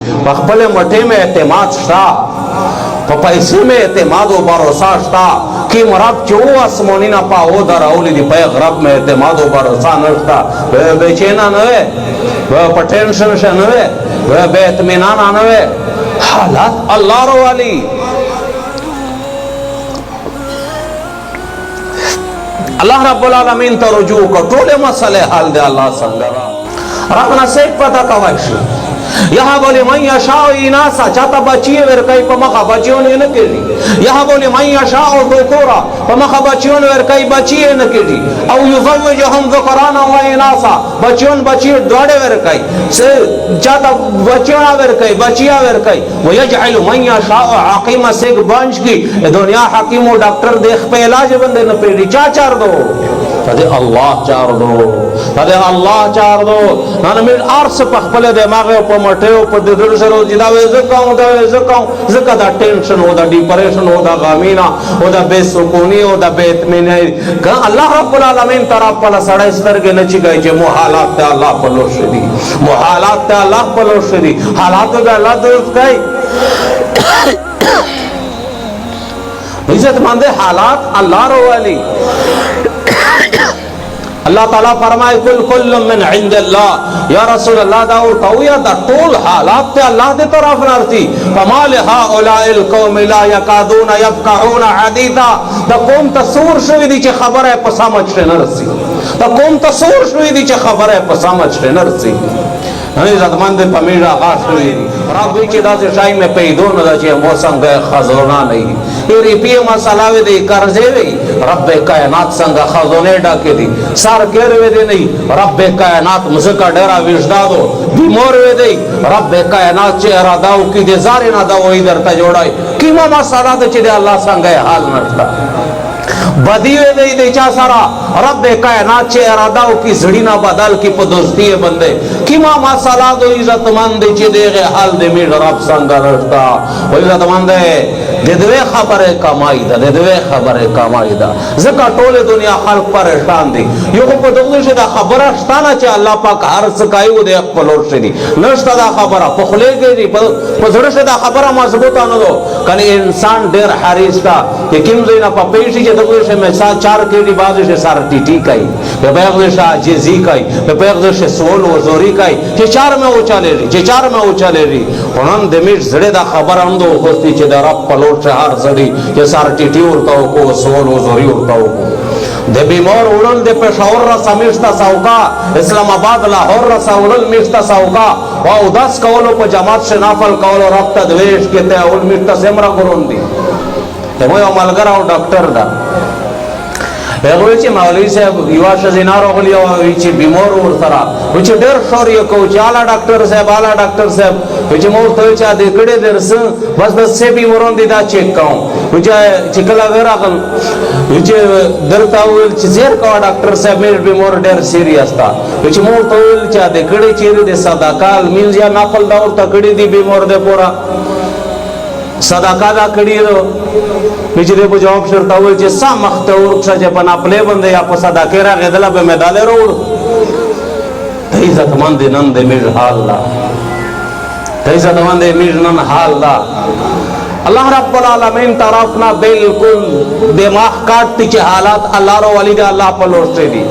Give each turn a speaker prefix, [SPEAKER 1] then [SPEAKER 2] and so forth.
[SPEAKER 1] पखपले मठे में एतमाद शता, पैसे में एतमाद व भरोसा शता कि मरब चो आसमानी ना पाओ दराउली दी पे गरब में एतमाद व भरोसा नशता बेचैना नवे टेंशन से नवे बेइत्मीनान नवे हालात अल्लाह रो वाली अल्लाह रब्बुल आलमीन तो रुजू को टोले मसले हाल दे अल्लाह संगरा रबना से पता कवाइश यहाँ बोले मैं यशाओ इनासा चाहता बचिए वेर कई पमखा बचियों ने न केली यहाँ बोले मैं यशाओ दुकुरा पमखा बचियों ने वेर कई बचिए न केली औ युज़व्विजुहुम ज़ुकराना व इनासा बचियों बचिए दोड़े वेर कई से चाहता बचियों वेर कई बचिया वेर कई वो यजअलु मैं यशाओ हकीमा से बंच की दुनिया हकीम और डॉक्टर देख पे इलाज बंदे न पेड़ी चार दो तदे अल्लाह चार दो तदे अल्लाह चार दो ना मिल आर्स पखपले दिमागे ऊपर मटे ऊपर दिल से रोज जिदावे ज़का दा टेंशन होदा डिप्रेशन होदा गामीना होदा बेसुकूनी होदा बेइत्मीनानी का अल्लाह रब्बुल आलमीन तरफ पला सड़ा इस तरह के नची गए जे मुहालात ते अल्लाह पलोशदी मुहालात ते अल्लाह पलोशदी हालात का अल्लाह दुरुस्त कई इज्जत मंदे हालात अल्लाह रो वाली अल्लाह ताला फरमाए कुल मिन इंदिल्लाह या रसूल अल्लाह दाऊर कौया दा टोल हालात ते अल्लाह दे तरफ नरती कमाल हाउलाइल कौम ला यकादून यफकाहून हदीथा दा कौम तसूर शुवी दी चे खबर है पसमझ रे नरसी दा कौम तसूर शुवी दी चे खबर है पसमझ रे नरसी नहीं ज़दमंद पमीरा आश हुई रब्बी चिदा से शाही में पैदो न चे मौसम गए खजोना नहीं ये रिपी मसलावे दे कर्जे वे रब्बे कायनात संगा खजोने डाके दी सार केर वे दे नहीं रब्बे कायनात मुझका डरा विजदा दो बीमार वे दे रब्बे कायनात चे इरादाओ की दे जारे ना दो इधर तजोड़ाई कीमा मसला दे चे अल्लाह संगा हाल नरता बदी वे दे देचा सारा रब्बे कायनात चे इरादाओ की जड़ी ना बदल की पदोस्ती है बंदे कीमा मसला दो इज्जतमंद चे देगे हाल दे मिल रब संगा रखता वो इज्जतमंद है दे दे खबर है कमाईदा दे दे खबर है कमाईदा ज़का टोले दुनिया खल्क परेशान दी यो को पदोस्ती से दा खबर अस्ताना चे अल्लाह पाक हर सकाई वो दे पलोट से दी नष्टा दा खबर पखले के दी पजड़ से दा खबर मजबूत आनो दो कने इंसान डेर हरीस का ये किम ज़ीना पपेशी चे दो से में सा चार केडी बाजू से सार टीटी काई पे बैग से जेजी काई पे बैग से सोल और जोरी काई जे चार में ऊंचा ले रही जे चार में ऊंचा ले रही उन्होंने देमिश जड़े दा खबर हम दो होती चे दा रब पलोट से हार सड़ी जे सार टीटी उड़ता हो को सोल और जोरी उड़ता हो को दे बीमार उड़न दे पेशावर रसा मिश्ता साउका इस्लामाबाद लाहौर रसा उड़न मिश्ता साउका वा उदास कौलो को जमात से नाफल कौलो रफ्ता द्वेष के ते उल मिश्ता सेमरा करून दी ते वो अमलगरा और डॉक्टर दा बेगोची मौलवी साहब युवा शजीनार होलिया विची बीमार और सरा विची डेर शौर्य को चाला डॉक्टर साहब विची मोर तो चा देखड़े देर से बस से भी मोरन दिदा चेक काऊं विची चिकला वेरा कल विची दरता हुए चेर का डॉक्टर साहब मेरे बीमार डेर सीरियस था विची मोर तो चा देखड़े चेरी दे सदा काल मींस या नाफल दाउर तकड़ी दी बीमार दे पूरा सदाका दा कड़ी रो बिजरे को जवाब शर्ता हुए जे सा मख्तौर सा जे पना प्ले बंदे या सदा केरा गदला पे मेदाले रोड इज्जत मंद नंद मिल हालला इज्जत मंद मिल नन हालला अल्लाह रब्बुल आलमीन तरफ ना बिल्कुल दिमाग काटती के हालात अल्लाह रो वली दे अल्लाह पलोट से दी